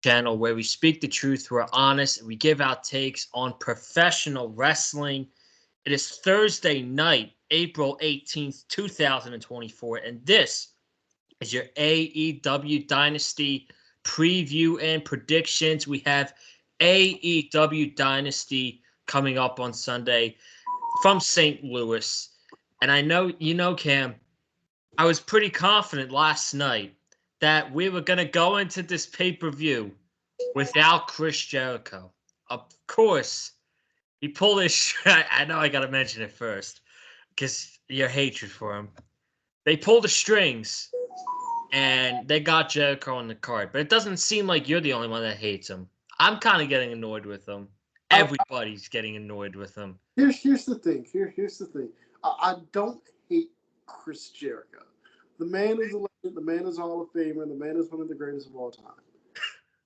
channel where we speak the truth, we're honest, and we give our takes on professional wrestling. It is Thursday night, April 18th, 2024, and this is your AEW Dynasty preview and predictions. We have AEW Dynasty coming up on Sunday from St. Louis. And I know, Cam, I was pretty confident last night that we were going to go into this pay-per-view without Chris Jericho. Of course, he pulled his... I know I got to mention it first because your hatred for him. They pulled the strings and they got Jericho on the card. But it doesn't seem like you're the only one that hates him. I'm kind of getting annoyed with him. Everybody's getting annoyed with him. Here's the thing. Here's the thing. I don't hate Chris Jericho. The man is a legend. The man is a Hall of Famer. The man is one of the greatest of all time.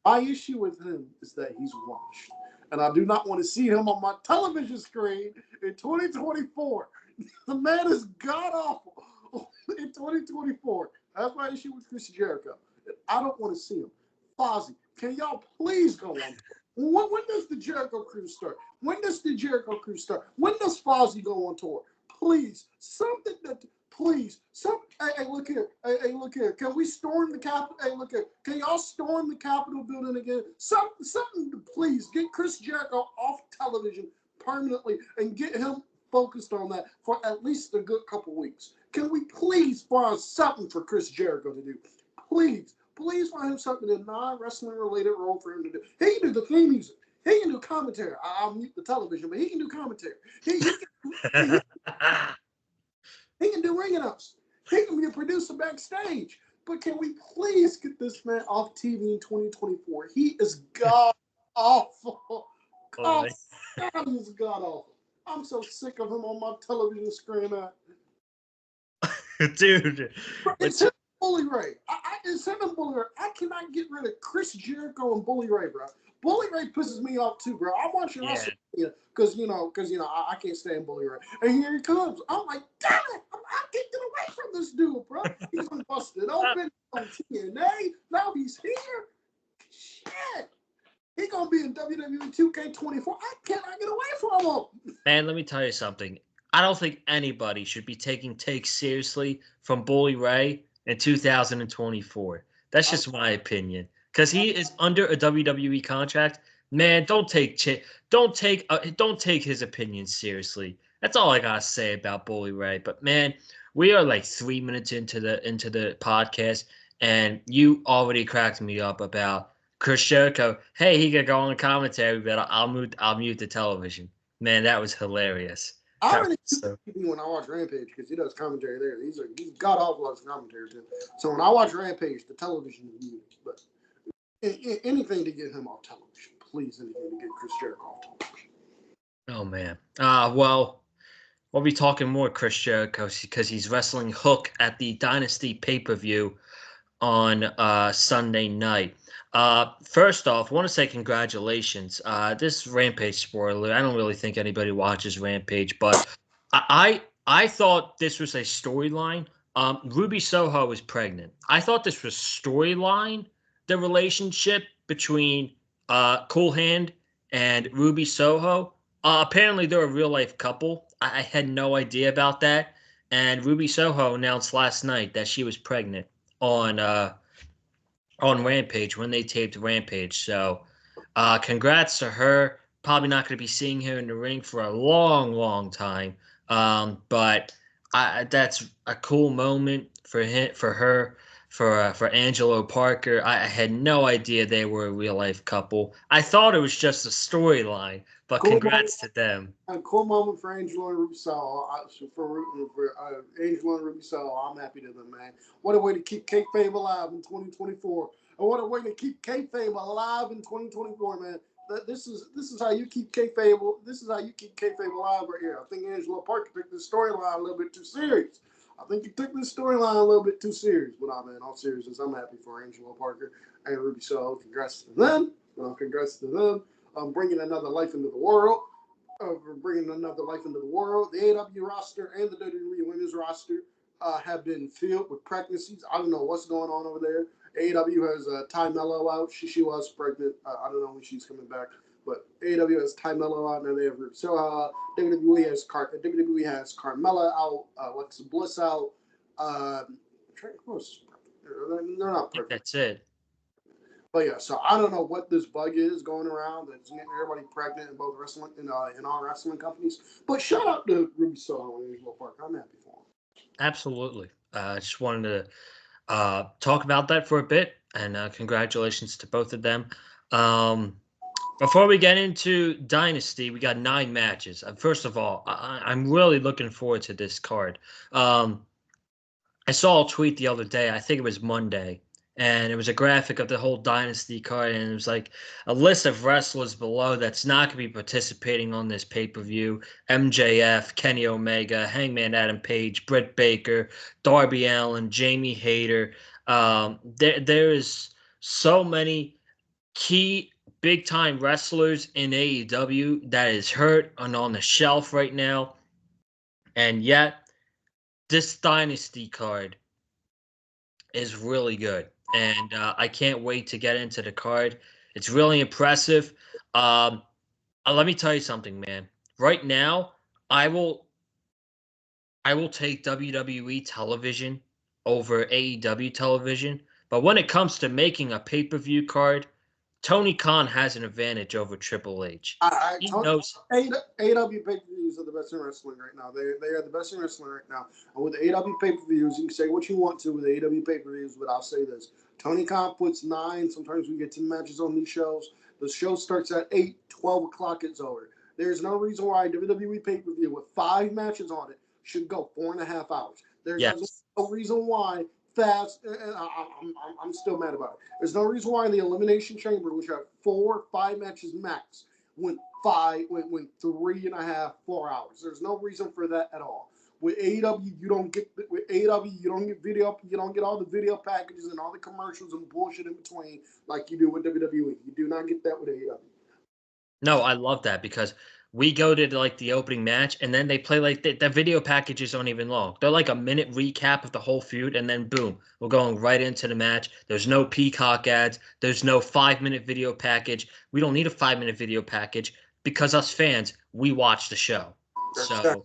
My issue with him is that he's washed. And I do not want to see him on my television screen in 2024. The man is god-awful in 2024. That's my issue with Chris Jericho. I don't want to see him. Fozzy, can y'all please go on? When does the Jericho cruise start? When does the Jericho cruise start? When does Fozzy go on tour? Please, something that... Please, hey, look here. Hey, look here. Can we storm the Capitol? Hey, look here. Can y'all storm the Capitol building again? Something to please get Chris Jericho off television permanently and get him focused on that for at least a good couple weeks. Can we please find something for Chris Jericho to do? Please find him something in a non-wrestling related role for him to do. He can do the theme music. He can do commentary. I'll mute the television, but he can do commentary. He can do ring announce. He can be a producer backstage. But can we please get this man off TV in 2024? He is god awful. God, he is god awful. I'm so sick of him on my television screen. Dude, it's him, Bully Ray. It's him and Bully Ray. I cannot get rid of Chris Jericho and Bully Ray, bro. Bully Ray pisses me off too, bro. I'm watching wrestling because I can't stand Bully Ray. And here he comes. I'm like, damn it! I can't get away from this dude, bro. He's busted open on TNA. Now he's here. Shit. He gonna be in WWE 2K24. I cannot get away from him. Man, let me tell you something. I don't think anybody should be taking takes seriously from Bully Ray in 2024. That's just my opinion. Because he is under a WWE contract, man. Don't take his opinion seriously. That's all I gotta say about Bully Ray. But man, we are like 3 minutes into the podcast, and you already cracked me up about Chris Jericho. Hey, he could go on the commentary, but I'll mute the television. Man, that was hilarious. I already when I watch Rampage because he does commentary there. He's god awful on commentary too. So when I watch Rampage, the television is muted, but. Anything to get him off television, please. Anything to get Chris Jericho off television. Oh man. Well, we'll be talking more Chris Jericho because he's wrestling Hook at the Dynasty pay-per-view on Sunday night. First off, I want to say congratulations. This Rampage spoiler. I don't really think anybody watches Rampage, but I thought this was a storyline. Ruby Soho was pregnant. I thought this was storyline. The relationship between Cool Hand and Ruby Soho. Apparently, they're a real-life couple. I had no idea about that. And Ruby Soho announced last night that she was pregnant on Rampage when they taped Rampage. So congrats to her. Probably not going to be seeing her in the ring for a long, long time. But that's a cool moment for her. For Angelo Parker. I had no idea they were a real-life couple. I thought it was just a storyline, but cool congrats to them. A cool moment for Angelo and Ruby Soho. For Angelo and Ruby Soho, I'm happy to them, man. What a way to keep kayfabe alive in 2024. And what a way to keep kayfabe alive in 2024, man. This is how you keep kayfabe. This is how you keep kayfabe alive right here. I think Angelo Parker took this storyline a little bit too serious. I think he took this storyline a little bit too serious, but in all seriousness, I'm happy for Angelo Parker and Ruby Soho. Congrats to them. Bringing another life into the world. The AEW roster and the WWE Women's roster have been filled with pregnancies. I don't know what's going on over there. AEW has Ty Mello out. She was pregnant. I don't know when she's coming back. But AEW has Ty Mello out, and they have WWE has Carmella out, Alexa Bliss out. They're not perfect. That's it. But yeah, so I don't know what this bug is going around that's getting everybody pregnant in both wrestling in all wrestling companies. But shout out to Ruby Soho and Angelo Park. I'm happy for him. Absolutely. I just wanted to talk about that for a bit, and congratulations to both of them. Before we get into Dynasty, we got 9 matches. First of all, I'm really looking forward to this card. I saw a tweet the other day, I think it was Monday, and it was a graphic of the whole Dynasty card, and it was like a list of wrestlers below that's not going to be participating on this pay-per-view. MJF, Kenny Omega, Hangman Adam Page, Britt Baker, Darby Allin, Jamie Hayter. There is so many key big-time wrestlers in AEW that is hurt and on the shelf right now, and yet this Dynasty card is really good, and I can't wait to get into the card. It's really impressive. Let me tell you something, man. Right now, I will take WWE television over AEW television, but when it comes to making a pay-per-view card, Tony Khan has an advantage over Triple H. He knows. AEW pay-per-views are the best in wrestling right now. They are the best in wrestling right now. And with the AEW pay-per-views, you can say what you want to with the AEW pay-per-views, but I'll say this. Tony Khan puts 9. Sometimes we get 10 matches on these shows. The show starts at 8, 12 o'clock it's over. There's no reason why a WWE pay-per-view with 5 matches on it should go 4.5 hours. There's no reason why fast, and I'm still mad about it. There's no reason why the Elimination Chamber, which have 4 or 5 matches max, went 3.5, 4 hours. There's no reason for that at all. With AEW, you don't get video, you don't get all the video packages and all the commercials and bullshit in between like you do with WWE. You do not get that with AEW. No, I love that because we go to like the opening match and then they play like the video packages aren't even long. They're like a minute recap of the whole feud and then boom, we're going right into the match. There's no Peacock ads. There's no 5-minute video package. We don't need a 5-minute video package because us fans, we watch the show. So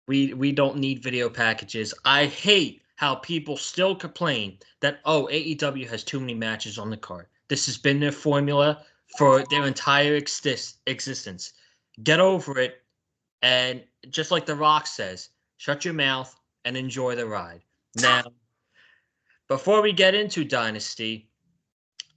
we don't need video packages. I hate how people still complain that, AEW has too many matches on the card. This has been their formula for their entire existence. Get over it, and just like The Rock says, shut your mouth and enjoy the ride. Now, before we get into Dynasty,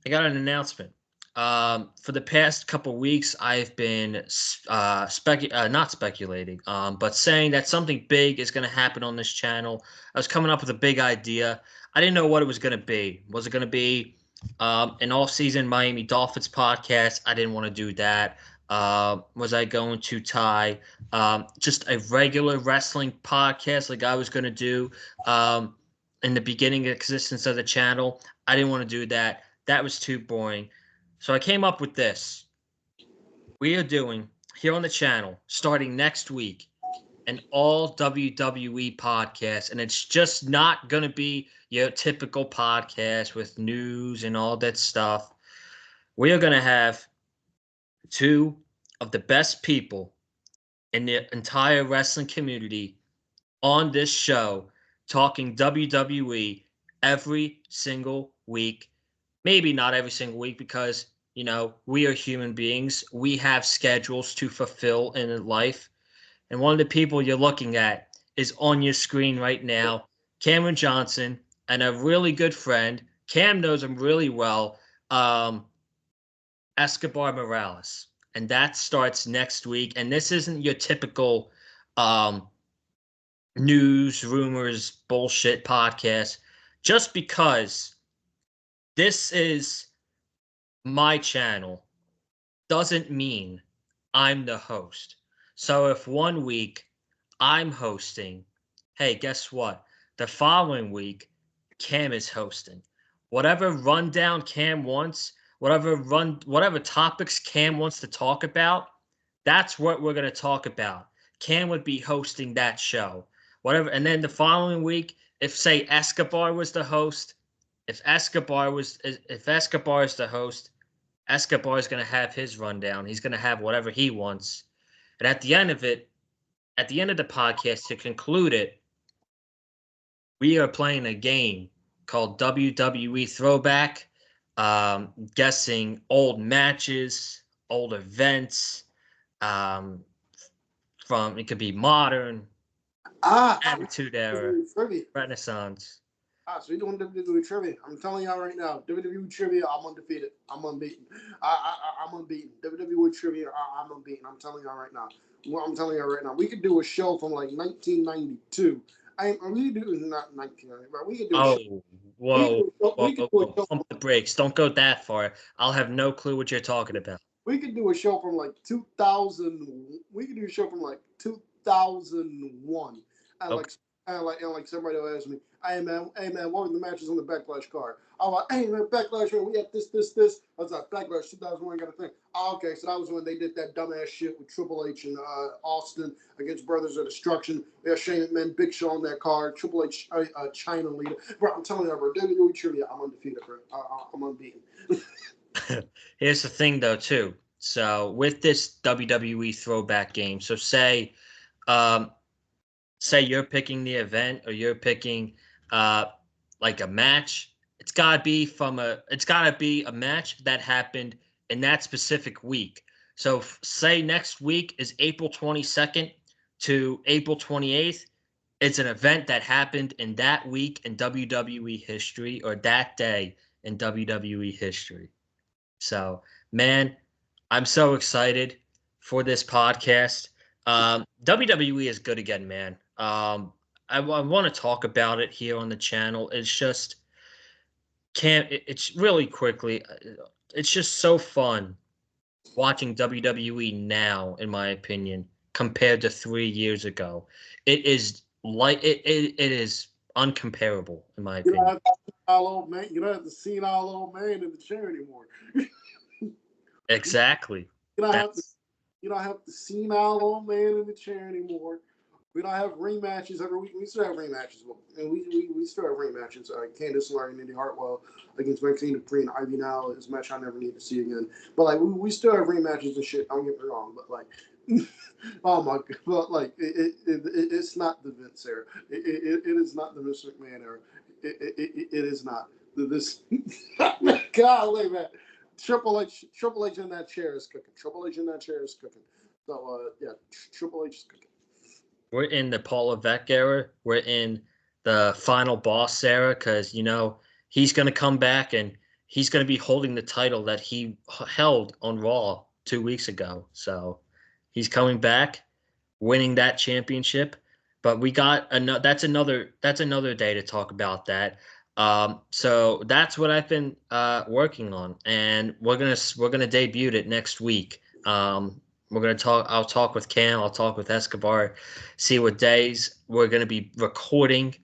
I got an announcement. For the past couple weeks, I've been not speculating, but saying that something big is going to happen on this channel. I was coming up with a big idea. I didn't know what it was going to be. Was it going to be an off-season Miami Dolphins podcast? I didn't want to do that. Was I going to tie just a regular wrestling podcast like I was going to do in the beginning of existence of the channel? I didn't want to do that. That was too boring. So I came up with this. We are doing here on the channel, starting next week, an all WWE podcast, and it's just not going to be your typical podcast with news and all that stuff. We are going to have 2 of the best people in the entire wrestling community on this show talking WWE every single week. Maybe not every single week because, we are human beings. We have schedules to fulfill in life. And one of the people you're looking at is on your screen right now, Cameron Johnson, and a really good friend. Cam knows him really well, Escobar Morales. And that starts next week. And this isn't your typical news, rumors, bullshit podcast. Just because this is my channel doesn't mean I'm the host. So if one week I'm hosting, hey, guess what? The following week, Cam is hosting. Whatever rundown Cam wants, whatever topics Cam wants to talk about, that's what we're going to talk about. Cam would be hosting that show. Whatever. And then the following week, if say Escobar was the host, if Escobar is the host, Escobar is going to have his rundown. He's going to have whatever he wants. And at the end of the podcast, to conclude it, we are playing a game called WWE Throwback, guessing old matches, old events, um, from it could be modern, Attitude Era, trivia. Renaissance. So we're doing WWE trivia. I'm telling y'all right now, WWE trivia, I'm undefeated. I'm unbeaten. I'm unbeaten. WWE trivia, I'm unbeaten. I'm telling y'all right now. I'm telling y'all right now. We could do a show from like 1992. We could do not 1990, but we could do a show. Whoa. Pump the brakes. Don't go that far. I'll have no clue what you're talking about. We could do a show from like 2000. We could do a show from like 2001. And Okay. like somebody will ask me, hey man, what were the matches on the Backlash card? I'm like, hey man, Backlash, we had this. I was like, Backlash 2001, got a thing. Oh, okay, so that was when they did that dumbass shit with Triple H and Austin against Brothers of Destruction. We had Shane McMahon, Big Show on that card, Triple H, China leader. Bro, I'm telling you, bro, WWE trivia, I'm undefeated, bro. I'm unbeaten. Here's the thing, though, too. So with this WWE Throwback game, so say you're picking the event or you're picking like a match. It's gotta be a match that happened in that specific week. So say next week is April 22nd to April 28th. It's an event that happened in that week in WWE history or that day in WWE history. So, man, I'm so excited for this podcast. WWE is good again, man. I want to talk about it here on the channel. It's just it's really quickly. It's just so fun watching WWE now, in my opinion, compared to 3 years ago. It is it is uncomparable, in my You don't opinion. have to see all old man. You don't have to see an all old man in the chair anymore. Exactly. You don't have to. That's You don't have the senile old man in the chair anymore. We don't have rematches every week. We still have rematches, and we still have rematches. Candice LeRae and Indy Hartwell against Maxine Dupree and Ivy Now is a match I never need to see again. But like we still have rematches and shit. Don't get me wrong, but like, oh my god, but like it's not the Vince era. It is not the Mr. McMahon era. It is not this. Golly, man. Triple H in that chair is cooking. Triple H in that chair is cooking. So yeah, Triple H is cooking. we're in the Paul Levesque era. We're in the final boss era because he's going to come back and he's going to be holding the title that he held on Raw 2 weeks ago. So he's coming back, winning that championship. But we got that's another day to talk about that. So that's what I've been working on, and we're gonna debut it next week. We're gonna talk. I'll talk with Cam. I'll talk with Escobar. See what days we're gonna be recording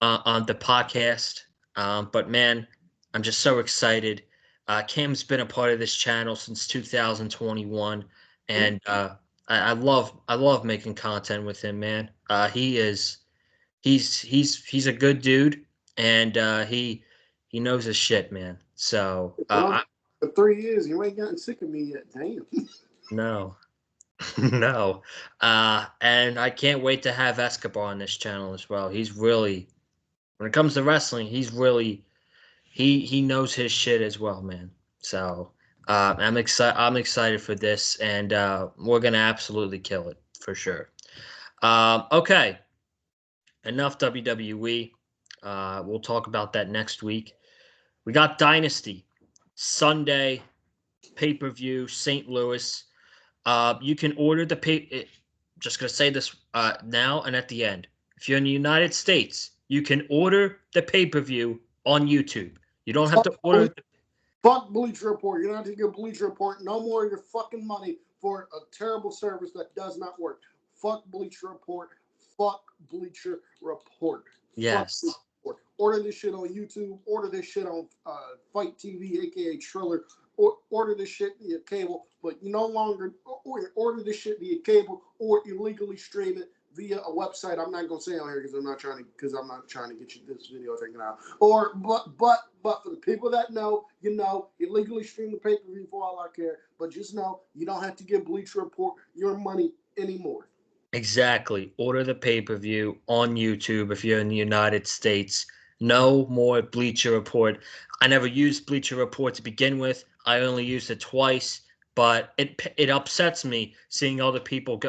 on the podcast. But man, I'm just so excited. Cam's been a part of this channel since 2021, and I love making content with him, man. He's a good dude, and he knows his shit, man. So For 3 years, you ain't gotten sick of me yet. Damn. no, no, and I can't wait to have Escobar on this channel as well. He's really, when it comes to wrestling, he's really he knows his shit as well, man. So I'm excited. I'm excited for this, and we're gonna absolutely kill it for sure. Okay, enough WWE. We'll talk about that next week. We got Dynasty Sunday pay-per-view, St. Louis. You can order the just gonna say this now and at the end. If you're in the United States, you can order the pay-per-view on YouTube. You don't have to order. Fuck Bleacher Report. You're not going to get Bleacher Report. No more of your fucking money for a terrible service that does not work. Fuck Bleacher Report. Fuck Bleacher Report. Yes. Fuck Report. Order this shit on YouTube. Order this shit on Fight TV, aka Triller. Order this shit via cable, but you no longer order this shit via cable or illegally stream it. via a website. I'm not gonna say on here because I'm not trying to get you this video taken out. But for the people that know, you know, illegally stream the pay per view for all I care. But just know you don't have to give Bleacher Report your money anymore. Exactly. Order the pay-per-view on YouTube if you're in the United States. No more Bleacher Report. I never used Bleacher Report to begin with. I only used it twice, but it upsets me seeing other people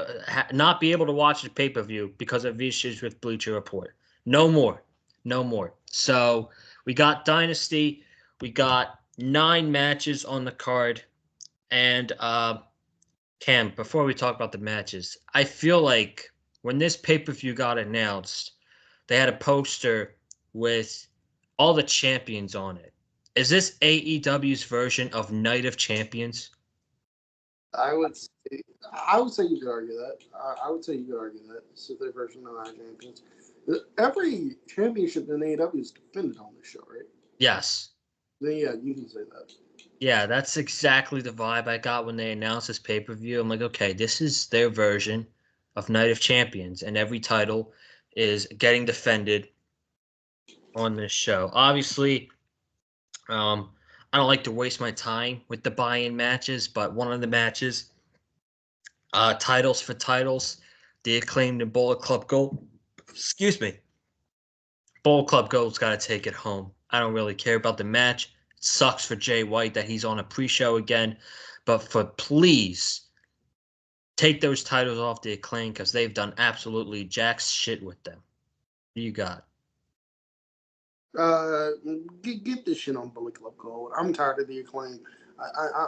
not be able to watch the pay-per-view because of issues with Bleacher Report. No more. No more. So we got Dynasty. We got 9 matches on the card. And Cam, before we talk about the matches, I feel like when this pay-per-view got announced, they had a poster with all the champions on it. Is this AEW's version of Night of Champions? I would say, I would say you could argue that. I would say you could argue that. This is their version of our champions. Every championship in AEW is defended on this show, right? Yes. Then yeah, you can say that. Yeah, that's exactly the vibe I got when they announced this pay-per-view. I'm like, okay, this is their version of Night of Champions, and every title is getting defended on this show. Obviously, I don't like to waste my time with the buy-in matches, but one of the matches, titles for titles, the Acclaimed and Bullet Club Gold. Excuse me. Bullet Club Gold's got to take it home. I don't really care about the match. It sucks for Jay White that he's on a pre-show again, but for please take those titles off the Acclaim because they've done absolutely jack shit with them. What do you got? Uh, get this shit on Bullet Club Gold. I'm tired of the Acclaim.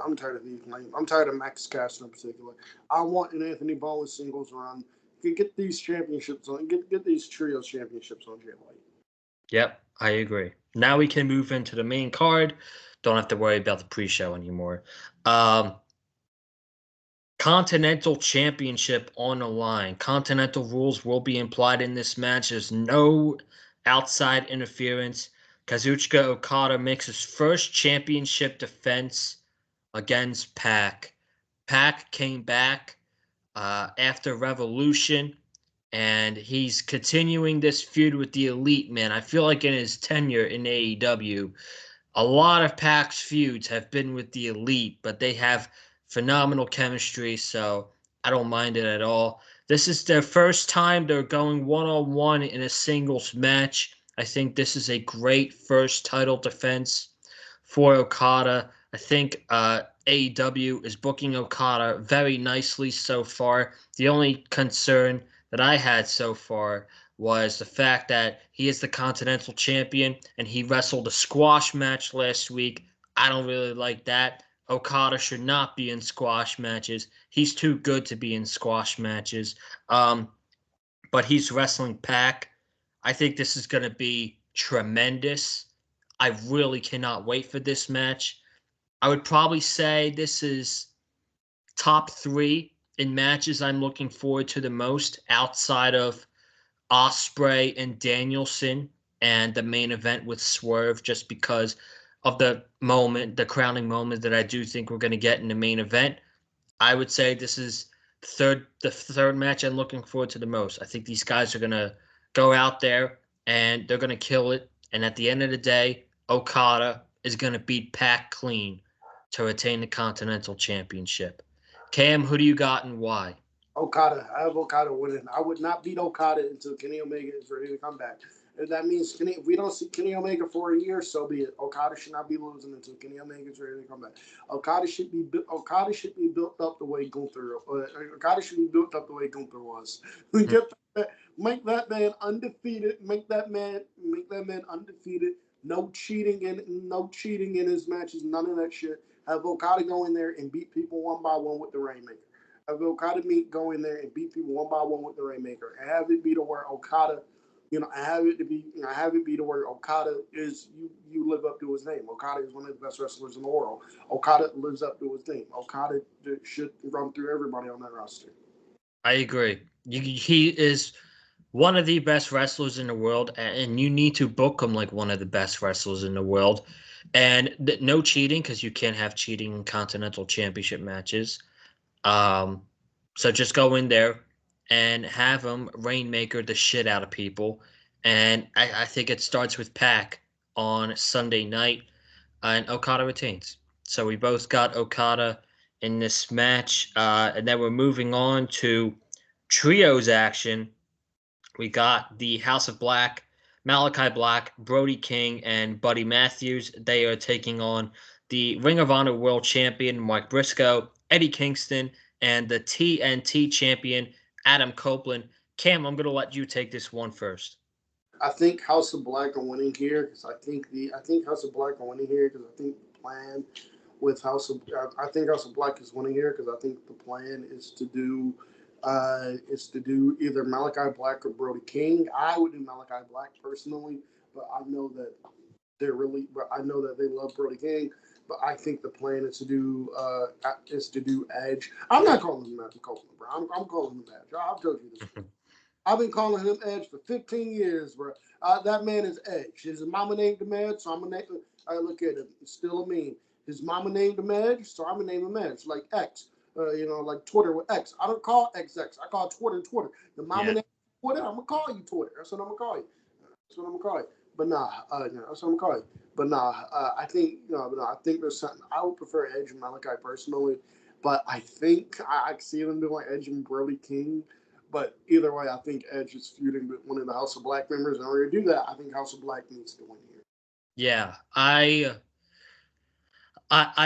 I'm tired of the Acclaim. I'm tired of Max Caster in particular. I want an Anthony Bowles singles run. Get these championships on. Get these trios championships on Jay White. Yep, I agree. Now we can move into the main card. Don't have to worry about the pre-show anymore. Continental Championship on the line. Continental rules will be implied in this match. There's no outside interference. Kazuchika Okada makes his first championship defense against Pac. Pac came back after Revolution, and he's continuing this feud with the Elite, man. I feel like in his tenure in AEW, a lot of Pac's feuds have been with the Elite, but they have phenomenal chemistry, so I don't mind it at all. This is their first time they're going one-on-one in a singles match. I think this is a great first title defense for Okada. I think AEW is booking Okada very nicely so far. The only concern that I had so far was the fact that he is the Continental Champion and he wrestled a squash match last week. I don't really like that. Okada should not be in squash matches. He's too good to be in squash matches. But he's wrestling Pac. I think this is going to be tremendous. I really cannot wait for this match. I would probably say this is top 3 in matches I'm looking forward to the most outside of Osprey and Danielson and the main event with Swerve, just because of the moment, the crowning moment that I do think we're going to get in the main event. I would say this is the third match I'm looking forward to the most. I think these guys are going to go out there and they're going to kill it. And at the end of the day, Okada is going to beat Pac clean to retain the Continental Championship. Cam, who do you got and why? Okada. I have Okada winning. I would not beat Okada until Kenny Omega is ready to come back. If that means if we don't see Kenny Omega for a year, so be it. Okada should not be losing until Kenny Omega is ready to come back. Okada should be built up the way Gunther. Okada should be built up the way Gunther was. Make that man undefeated. Make that man undefeated. No cheating in his matches. None of that shit. Have Okada go in there and beat people one by one with the Rainmaker. Have Okada go in there and beat people one by one with the Rainmaker. And have it be to where Okada, have it be to where Okada is you live up to his name. Okada is one of the best wrestlers in the world. Okada lives up to his name. Okada should run through everybody on that roster. I agree. He is one of the best wrestlers in the world, and you need to book him like one of the best wrestlers in the world. And no cheating, because you can't have cheating in Continental Championship matches. So just go in there and have him rainmaker the shit out of people. And I think it starts with Pac on Sunday night, and Okada retains. So we both got Okada in this match. And then we're moving on to trios action. We got the House of Black, Malachi Black, Brody King, and Buddy Matthews. They are taking on the Ring of Honor World Champion, Mike Briscoe, Eddie Kingston, and the TNT Champion, Adam Copeland. Cam, I'm going to let you take this one first. I think House of Black are winning here because I think House of Black are winning here because I think the plan with I think House of Black is winning here because I think the plan is to do either Malachi Black or Brody King. I would do Malachi Black personally, but I know that I know that they love Brody King. But I think the plan is to do Edge. I'm not calling him Adam Copeland, bro. I'm calling him Edge. I've told you this. I've been calling him Edge for 15 years, bro. That man is Edge. His mama named him Edge, so I'm gonna name him. I look at him. It's still a meme. His mama named him Edge, so I'm gonna name him Edge. Like X, like Twitter with X. I don't call XX. I call Twitter Twitter. The mama named Twitter. I'm gonna call you Twitter. That's what I'm gonna call you. That's what I'm gonna call you. But nah, that's what I'm gonna call you. But nah, I think I think there's something. I would prefer Edge and Malachi personally, but I think I see them doing Edge and Brody King. But either way, I think Edge is feuding with one of the House of Black members. In order to do that, I think House of Black needs to win here. Yeah, I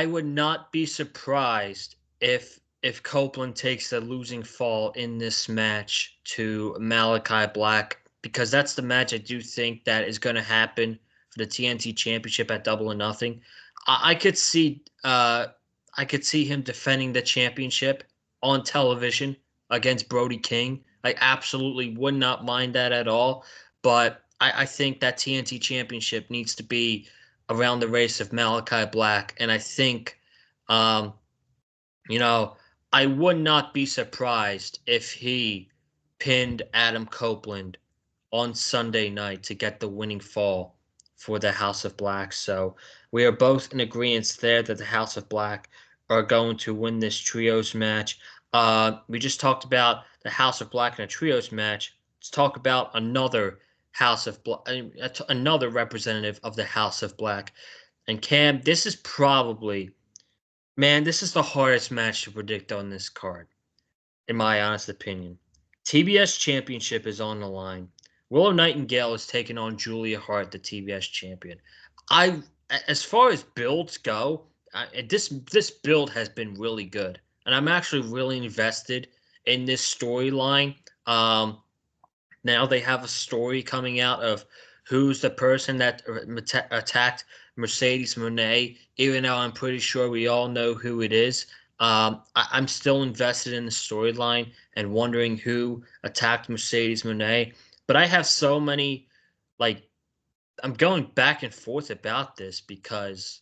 would not be surprised if Copeland takes the losing fall in this match to Malachi Black, because that's the match I do think that is going to happen for the TNT Championship at Double or Nothing. I could see him defending the championship on television against Brody King. I absolutely would not mind that at all. But I think that TNT Championship needs to be around the race of Malachi Black. And I think, I would not be surprised if he pinned Adam Copeland on Sunday night to get the winning fall for the House of Black. So we are both in agreement there that the House of Black are going to win this trios match. We just talked about the House of Black in a trios match. Let's talk about another another representative of the House of Black. And Cam, this is the hardest match to predict on this card, in my honest opinion. TBS Championship is on the line. Willow Nightingale is taking on Julia Hart, the TBS champion. As far as builds go, this build has been really good, and I'm actually really invested in this storyline. Now they have a story coming out of who's the person that attacked Mercedes Moné, even though I'm pretty sure we all know who it is. I'm still invested in the storyline and wondering who attacked Mercedes Moné. But I have so many, I'm going back and forth about this because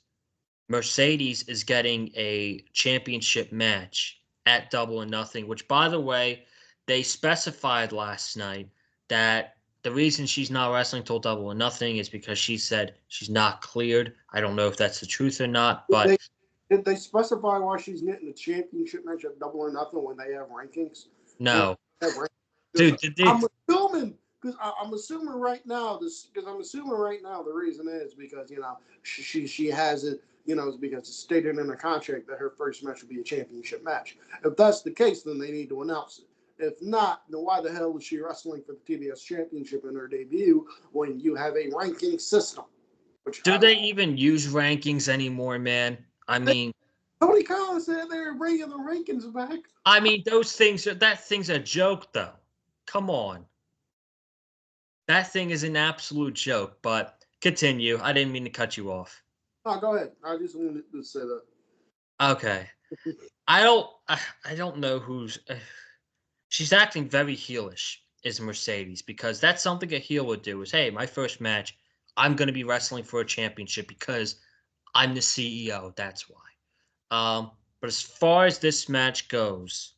Mercedes is getting a championship match at Double or Nothing, which, by the way, they specified last night that the reason she's not wrestling till Double or Nothing is because she said she's not cleared. I don't know if that's the truth or not, but did they specify why she's getting the championship match at Double or Nothing when they have rankings? No, dude. I'm assuming right now the reason is because she has it. It's because it's stated in her contract that her first match will be a championship match. If that's the case, then they need to announce it. If not, then why the hell is she wrestling for the TBS Championship in her debut when you have a ranking system? Do they even use rankings anymore, man? I mean, Tony Khan said they're bringing the rankings back. I mean, that thing's a joke, though. Come on. That thing is an absolute joke, but continue. I didn't mean to cut you off. Oh, go ahead. I just wanted to say that. Okay. I don't know who's... she's acting very heelish, is Mercedes, because that's something a heel would do is, hey, my first match, I'm going to be wrestling for a championship because I'm the CEO. That's why. But as far as this match goes,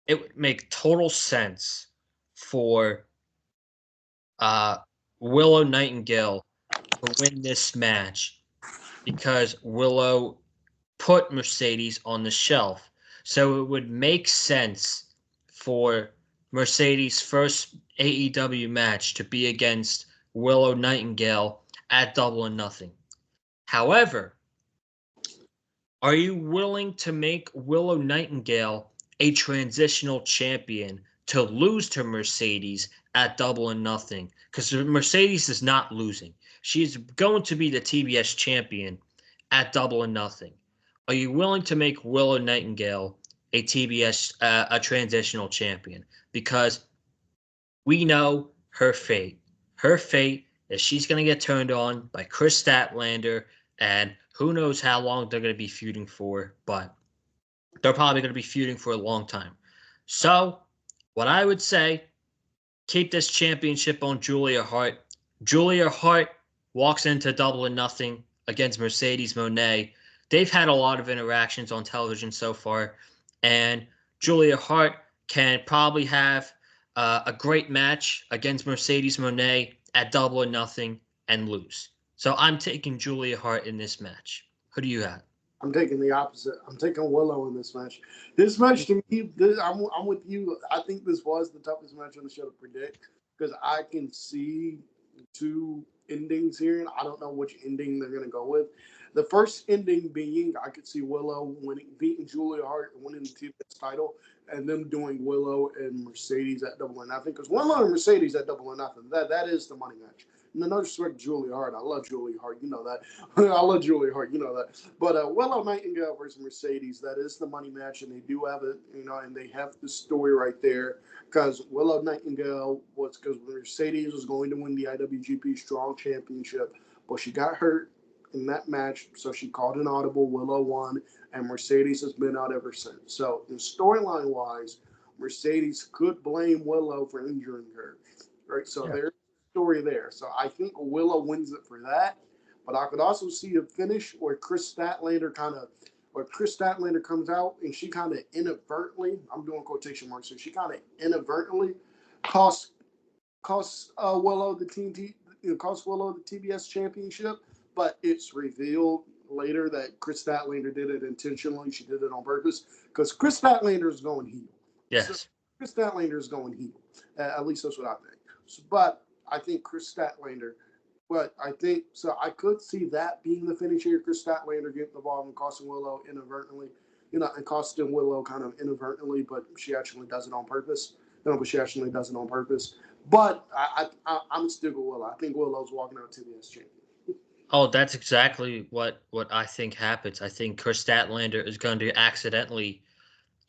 it would make total sense for Willow Nightingale to win this match because Willow put Mercedes on the shelf. So it would make sense for Mercedes' first AEW match to be against Willow Nightingale at Double or Nothing. However, are you willing to make Willow Nightingale a transitional champion to lose to Mercedes at Double or Nothing? Because Mercedes is not losing. She's going to be the TBS champion at Double or Nothing. Are you willing to make Willow Nightingale a TBS a transitional champion? Because we know her fate. Her fate is she's going to get turned on by Chris Statlander, and who knows how long they're going to be feuding for, but they're probably going to be feuding for a long time. So, what I would say, keep this championship on Julia Hart. Julia Hart walks into Double or Nothing against Mercedes Moné. They've had a lot of interactions on television so far, and Julia Hart can probably have a great match against Mercedes Moné at Double or Nothing and lose. So I'm taking Julia Hart in this match. Who do you have? I'm taking the opposite. I'm taking Willow in this match. This match to me, I'm with you. I think this was the toughest match on the show to predict because I can see two endings here, and I don't know which ending they're going to go with. The first ending being I could see Willow beating Julia Hart and winning the TBS title, and them doing Willow and Mercedes at Double or Nothing. Because Willow and Mercedes at Double or Nothing, that is the money match. No disrespect to Julia Hart. I love Julia Hart. You know that. I love Julia Hart. You know that. But Willow Nightingale versus Mercedes, that is the money match, and they do have it, and they have the story right there. Because Willow Nightingale was because Mercedes was going to win the IWGP Strong Championship, but she got hurt in that match, so she called an audible. Willow won, and Mercedes has been out ever since. So, in storyline wise, Mercedes could blame Willow for injuring her, right? So there's story there. So I think Willow wins it for that. But I could also see a finish where Chris Statlander comes out and she kind of inadvertently, I'm doing quotation marks, so she kind of inadvertently costs Willow the TBS championship, but it's revealed later that Chris Statlander did it intentionally. She did it on purpose because Chris Statlander is going heel. Yes. So Chris Statlander is going heel. At least that's what I think. But I think Chris Statlander, I could see that being the finish here. Chris Statlander getting involved and costing Willow inadvertently, and costing Willow kind of inadvertently, but she actually does it on purpose. But I'm still with Willow. I think Willow's walking out to TBS champion. Oh, that's exactly what I think happens. I think Chris Statlander is going to accidentally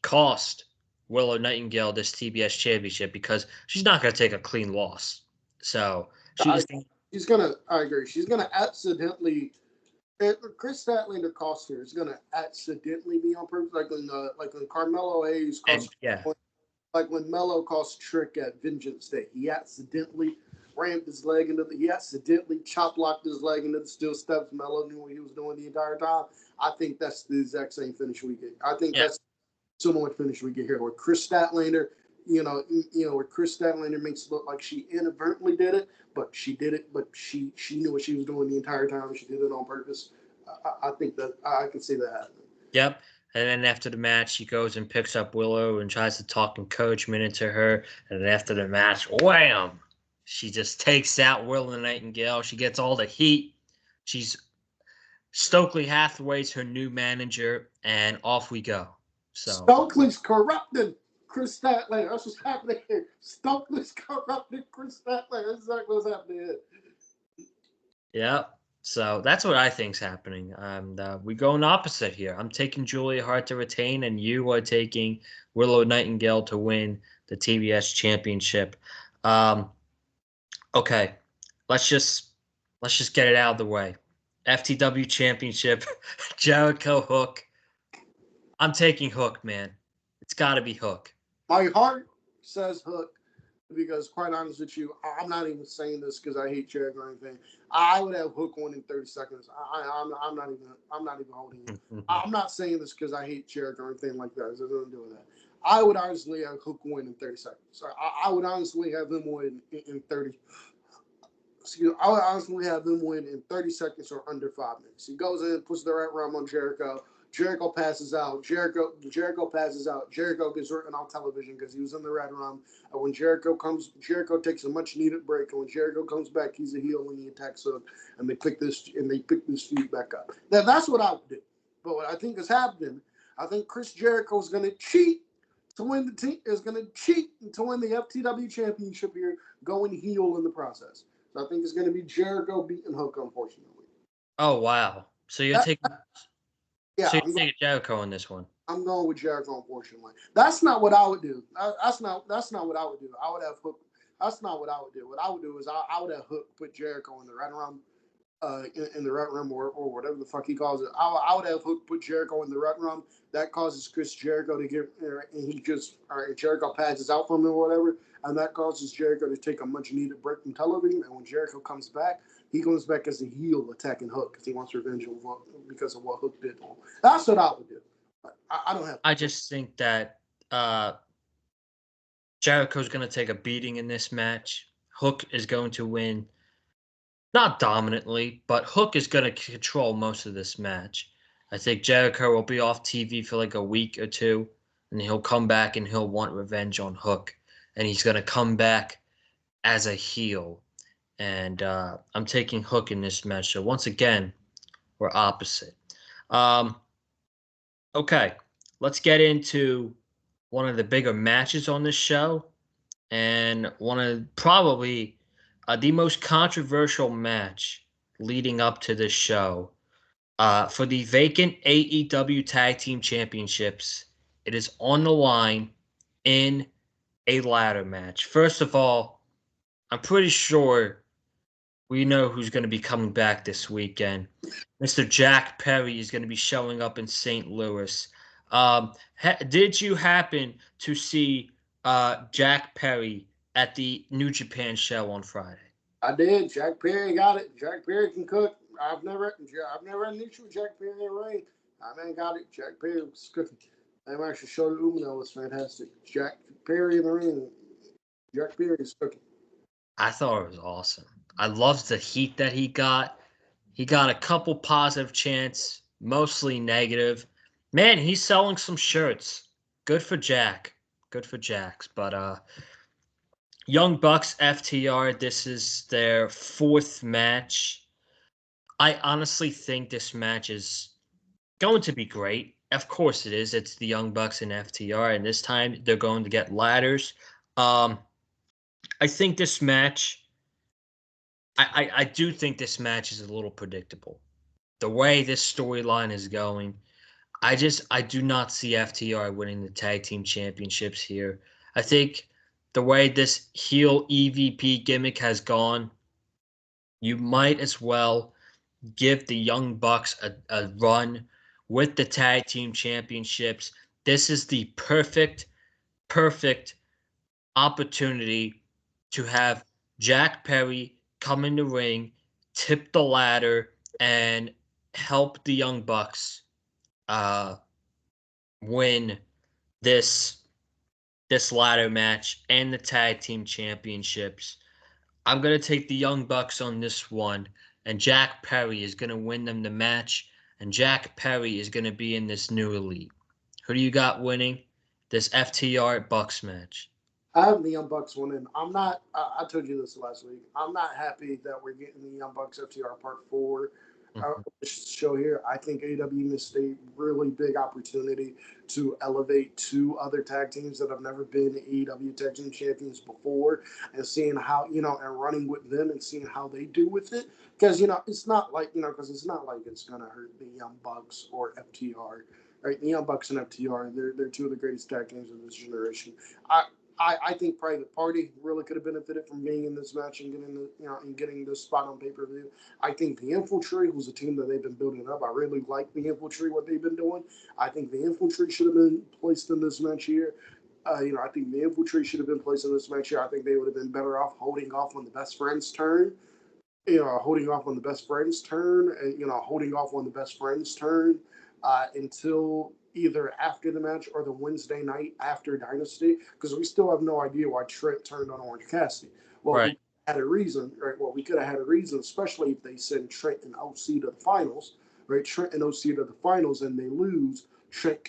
cost Willow Nightingale this TBS championship because she's not going to take a clean loss. So I agree. She's gonna accidentally. If Chris Statlander cost her, it's gonna accidentally be on purpose, like when Carmelo Hayes cost, like when Melo cost Trick at Vengeance Day. He accidentally rammed his leg he accidentally chop locked his leg into the steel steps. Melo knew what he was doing the entire time. I think that's the exact same finish we get. I think that's similar finish we get here with Chris Statlander. Where Chris Statlander makes it look like she inadvertently did it, but she did it, but she knew what she was doing the entire time, and she did it on purpose. I think that I can see that happening. Yep. And then after the match, she goes and picks up Willow and tries to talk encouragement into her. And then after the match, wham! She just takes out Willow Nightingale. She gets all the heat. She's Stokely Hathaway's her new manager, and off we go. So Stokely's corrupted Chris Statlander. That's what's happening here. Stokely's corrupted Chris Statlander. That's exactly what's happening here. Yeah. So that's what I think's happening. We go in opposite here. I'm taking Julia Hart to retain, and you are taking Willow Nightingale to win the TBS championship. Okay, let's just get it out of the way. FTW championship, Jericho Hook. I'm taking Hook, man. It's got to be Hook. My heart says Hook. Because quite honest with you, I'm not even saying this because I hate Jericho or anything. I would have Hook win in 30 seconds. I'm not even holding it. I'm not saying this because I hate Jericho or anything like that. It has nothing to do with that. I would honestly have Hook win in 30 seconds. So I would honestly have him win in 30. I would honestly have him win in 30 seconds or under 5 minutes. He goes in, puts the right realm on Jericho, Jericho passes out. Jericho passes out. Jericho gets written on television because he was in the red room. And when Jericho takes a much needed break. And when Jericho comes back, he's a heel and he attacks Hook. And they pick this feud back up. Now that's what I would do. But what I think is happening, I think Chris Jericho is going to cheat to win the FTW championship here, going heel in the process. So I think it's going to be Jericho beating Hook, unfortunately. Oh wow! So you're That, taking yeah, so you're taking Jericho on this one. I'm going with Jericho, unfortunately. That's not what I would do. That's not what I would do. I would have Hook. That's not what I would do. What I would do is I would have Hook put Jericho in the red room, in the red room or whatever the fuck he calls it. I would have Hook put Jericho in the red room. That causes Chris Jericho to get, and Jericho passes out from him or whatever, and that causes Jericho to take a much needed break from television. And when Jericho comes back, he comes back as a heel attacking Hook because he wants revenge because of what Hook did to him. That's what I would do. I don't have. I just think that Jericho's going to take a beating in this match. Hook is going to win, not dominantly, but Hook is going to control most of this match. I think Jericho will be off TV for like a week or two, and he'll come back and he'll want revenge on Hook, and he's going to come back as a heel. And I'm taking Hook in this match. So once again, we're opposite. Okay, let's get into one of the bigger matches on this show, and one of probably the most controversial match leading up to this show. For the vacant AEW Tag Team Championships, it is on the line in a ladder match. First of all, I'm pretty sure we know who's going to be coming back this weekend. Mr. Jack Perry is going to be showing up in St. Louis. Did you happen to see Jack Perry at the New Japan show on Friday? I did. Jack Perry got it. Jack Perry can cook. I've never had an issue with Jack Perry in the ring. I man got it. Jack Perry was cooking. They actually showed Umino was fantastic. Jack Perry in the ring. Jack Perry is cooking. I thought it was awesome. I loved the heat that he got. He got a couple positive chants, mostly negative. Man, he's selling some shirts. Good for Jack. Good for Jax. But Young Bucks FTR, this is their fourth match. I honestly think this match is going to be great. Of course it is. It's the Young Bucks and FTR, and this time they're going to get ladders. I think this match, I do think this match is a little predictable. The way this storyline is going, I do not see FTR winning the tag team championships here. I think the way this heel EVP gimmick has gone, you might as well give the Young Bucks a run with the tag team championships. This is the perfect opportunity to have Jack Perry come in the ring, tip the ladder, and help the Young Bucks win this ladder match and the tag team championships. I'm going to take the Young Bucks on this one, and Jack Perry is going to win them the match, and Jack Perry is going to be in this new elite. Who do you got winning this FTR Bucks match? I have the Young Bucks winning. I'm not. I told you this last week. I'm not happy that we're getting the Young Bucks FTR Part 4 show here. I think AW missed a really big opportunity to elevate two other tag teams that have never been AEW Tag Team Champions before, and seeing how, and running with them and seeing how they do with it. Because, it's not like, because it's not like it's going to hurt the Young Bucks or FTR. Right? The Young Bucks and FTR, they're two of the greatest tag teams of this generation. I think Private Party really could have benefited from being in this match and getting this spot on pay-per-view. I think the Infantry, who's a team that they've been building up, I really like the Infantry, what they've been doing. I think the Infantry should have been placed in this match here. I think the Infantry should have been placed in this match here. I think they would have been better off holding off on the Best Friends turn. Holding off on the Best Friends turn, and holding off on the Best Friends turn until either after the match or the Wednesday night after Dynasty, because we still have no idea why Trent turned on Orange Cassidy. Well, right. We had a reason, right? Well, we could have had a reason, especially if they send Trent and OC to the finals. right? Trent and OC to the finals and they lose. Trent,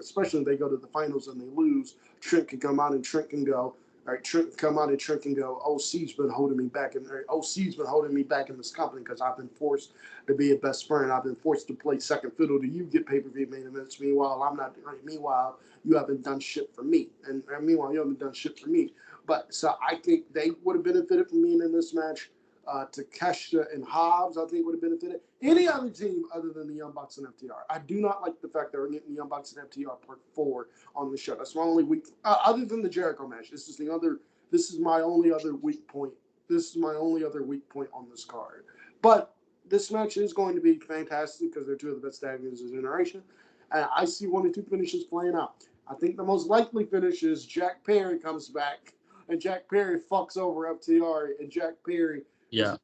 especially if they go to the finals and they lose, Trent can come out and Trent can go. All right, Trent can come out and Trent can go. OC's been holding me back, and OC's been holding me back in this company because I've been forced to be a best friend. I've been forced to play second fiddle to you, get pay-per-view main events. Meanwhile, I'm not. Right, meanwhile, you haven't done shit for me, and meanwhile, you haven't done shit for me. But so I think they would have benefited from being in this match. Takeshita and Hobbs, I think, would have benefited. Any other team other than the Young Bucks and FTR. I do not like the fact that we're getting the Young Bucks and FTR part 4 on the show. That's my only weak. Other than the Jericho match, this is my only other weak point. This is my only other weak point on this card. But this match is going to be fantastic because they're two of the best tag teams of the generation. And I see one or two finishes playing out. I think the most likely finish is Jack Perry comes back and Jack Perry fucks over FTR and Jack Perry is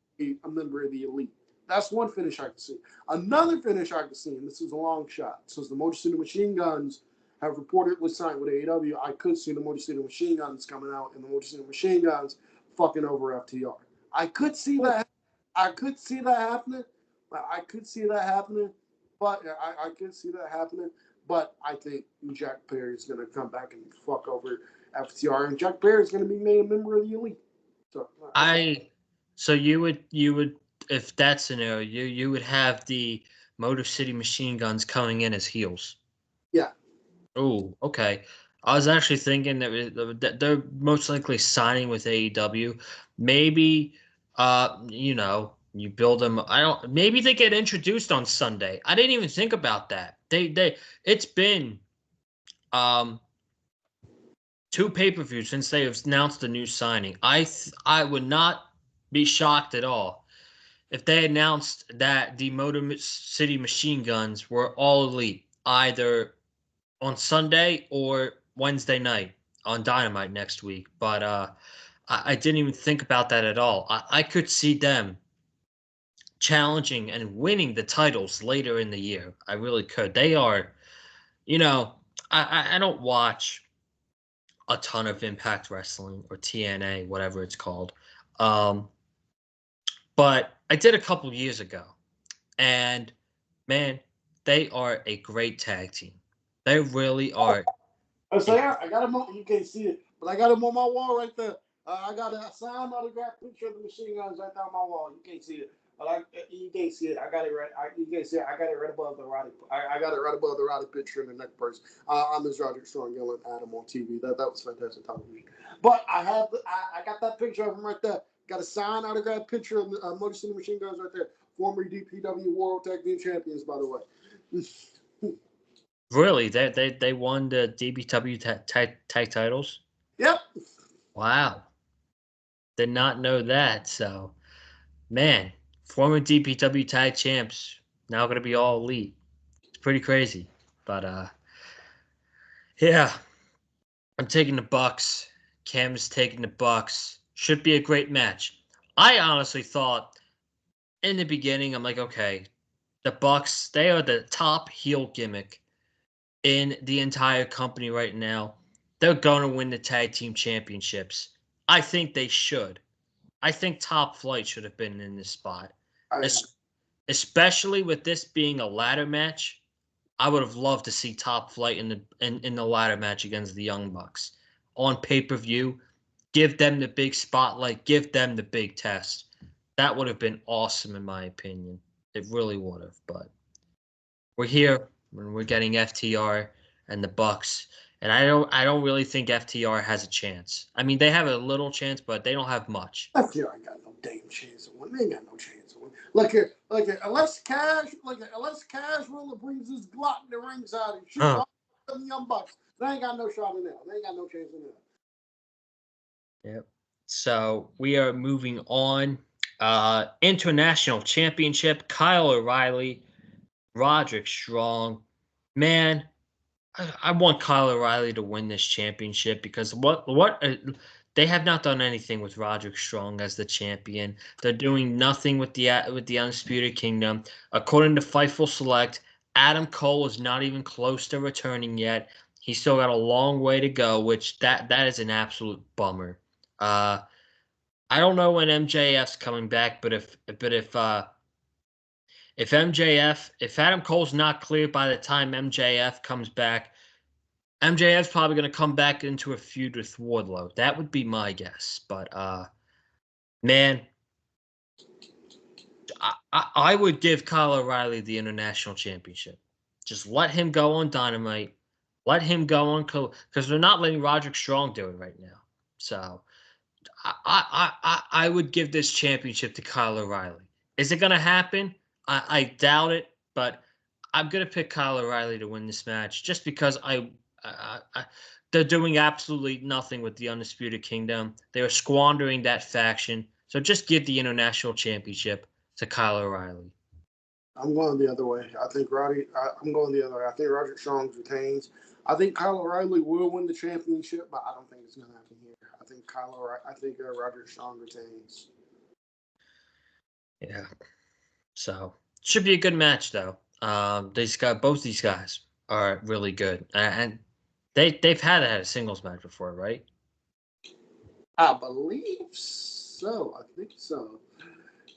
a member of the Elite. That's one finish I can see. Another finish I can see, and this is a long shot, since the Motor City Machine Guns have reportedly signed with AEW, I could see the Motor City Machine Guns coming out and the Motor City Machine Guns fucking over FTR. I could see that. I could see that happening. But I could see that happening. But I think Jack Perry is going to come back and fuck over FTR, and Jack Perry is going to be made a member of the Elite. So you would if that scenario, you would have the Motor City Machine Guns coming in as heels. Yeah. Oh, okay. I was actually thinking that they're most likely signing with AEW. Maybe, you build them. Maybe they get introduced on Sunday. I didn't even think about that. It's been, 2 pay-per-views since they have announced a new signing. I would not be shocked at all if they announced that the Motor City Machine Guns were all Elite, either on Sunday or Wednesday night on Dynamite next week. But I didn't even think about that at all. I could see them challenging and winning the titles later in the year. I really could. They are, I don't watch a ton of Impact Wrestling or TNA, whatever it's called. But I did a couple years ago. And, man, they are a great tag team. They really are. I got them on, you can't see it, but I got them on my wall right there. I got a signed autograph picture of the Machine Guns right there on my wall. You can't see it. But you can't see it. I got it right. You can't see it. I got it right above the Roddy. I got it right above the Roddy picture in the neck purse. I'm as Roderick Strong yelling at him on TV. That was fantastic television. But I got that picture of him right there. Got a signed autograph picture of Motor City Machine Guns right there. Former DPW World Tag Team Champions, by the way. Really? They won the DPW tag titles? Yep. Wow. Did not know that. So, man, former DPW tag champs now going to be all Elite. It's pretty crazy. But, yeah, I'm taking the Bucks. Cam's taking the Bucks. Should be a great match. I honestly thought in the beginning, I'm like, okay, the Bucks, they are the top heel gimmick in the entire company right now. They're going to win the tag team championships. I think they should. I think Top Flight should have been in this spot. Especially with this being a ladder match. I would have loved to see Top Flight in the ladder match against the Young Bucks. On pay-per-view, give them the big spotlight, give them the big test. That would have been awesome in my opinion. It really would have, but we're here when we're getting FTR and the Bucks, and I don't really think FTR has a chance. I mean, they have a little chance, but they don't have much. FTR ain't got no damn chance of winning. They ain't got no chance of winning. Look here. Unless Cash really brings his Glock in the ringside and shoots all the Young Bucks, they ain't got no shot in there. They ain't got no chance in there. Yep. So we are moving on. International Championship, Kyle O'Reilly, Roderick Strong. Man, I want Kyle O'Reilly to win this championship because they have not done anything with Roderick Strong as the champion. They're doing nothing with the Undisputed Kingdom. According to Fightful Select, Adam Cole is not even close to returning yet. He's still got a long way to go, which that is an absolute bummer. I don't know when MJF's coming back, but if If Adam Cole's not cleared by the time MJF comes back, MJF's probably going to come back into a feud with Wardlow. That would be my guess. But, man, I would give Kyle O'Reilly the International Championship. Just let him go on Dynamite. Let him go on because they're not letting Roderick Strong do it right now. So I would give this championship to Kyle O'Reilly. Is it going to happen? I doubt it, but I'm going to pick Kyle O'Reilly to win this match just because they're doing absolutely nothing with the Undisputed Kingdom. They're squandering that faction. So just give the International Championship to Kyle O'Reilly. I'm going the other way. I'm going the other way. I think Roderick Strong retains. I think Kyle O'Reilly will win the championship, but I don't think it's going to happen here. I think Roderick Strong retains. Yeah. So should be a good match though. Both these guys are really good, and they've had a singles match before, right? I believe so. I think so.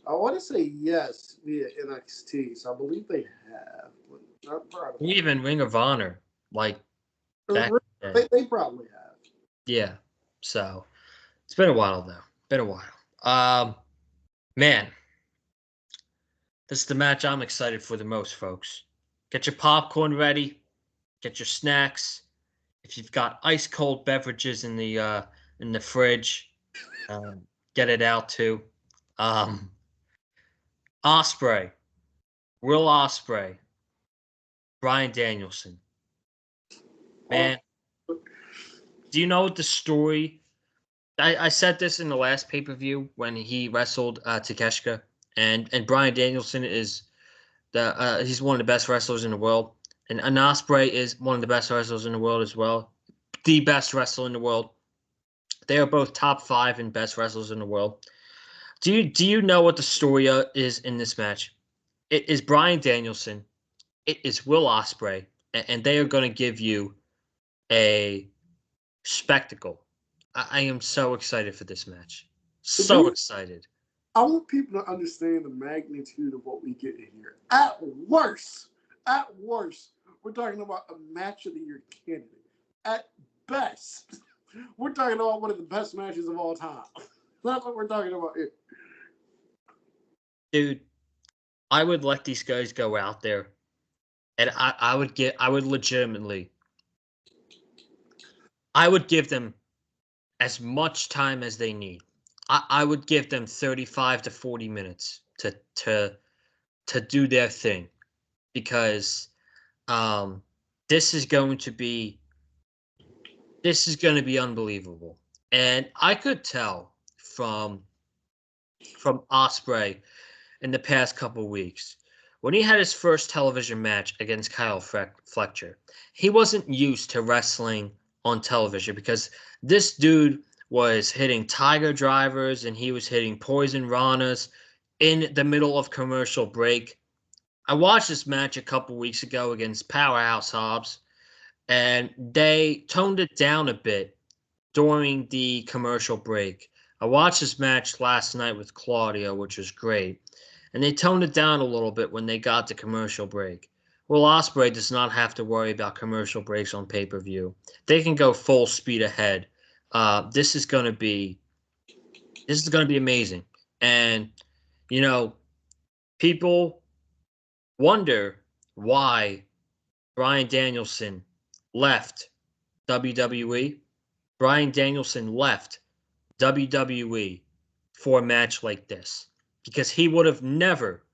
I want to say yes via NXT, so I believe they have. But not proud of Even Ring of Honor, like back. They probably have. Yeah. So it's been a while though. Been a while. Man, this is the match I'm excited for the most, folks. Get your popcorn ready. Get your snacks. If you've got ice cold beverages in the fridge, get it out too. Ospreay, Will Ospreay, Bryan Danielson. Man, do you know the story? I said this in the last pay-per-view when he wrestled Takeshita, and Bryan Danielson is he's one of the best wrestlers in the world, and Ospreay is one of the best wrestlers in the world as well, the best wrestler in the world. They are both top 5 and best wrestlers in the world. Do you know what the story is in this match? It is Bryan Danielson. It is Will Ospreay, and they are going to give you a spectacle. I am so excited for this match. So excited. I want people to understand the magnitude of what we get in here. At worst, we're talking about a match of the year candidate. At best, we're talking about one of the best matches of all time. That's what we're talking about here. Dude, I would let these guys go out there, and I would give them as much time as they need. I would give them 35 to 40 minutes to do their thing, because this is going to be unbelievable. And I could tell from Ospreay in the past couple of weeks, when he had his first television match against Kyle Fletcher, he wasn't used to wrestling on television because this dude was hitting tiger drivers and he was hitting poison ranas in the middle of commercial break. I watched this match a couple weeks ago against Powerhouse Hobbs, and they toned it down a bit during the commercial break. I watched this match last night with Claudio, which was great, and they toned it down a little bit when they got to commercial break. Well, Ospreay does not have to worry about commercial breaks on pay-per-view. They can go full speed ahead. This is going to be amazing. And people wonder why Bryan Danielson left WWE. Bryan Danielson left WWE for a match like this because he would have never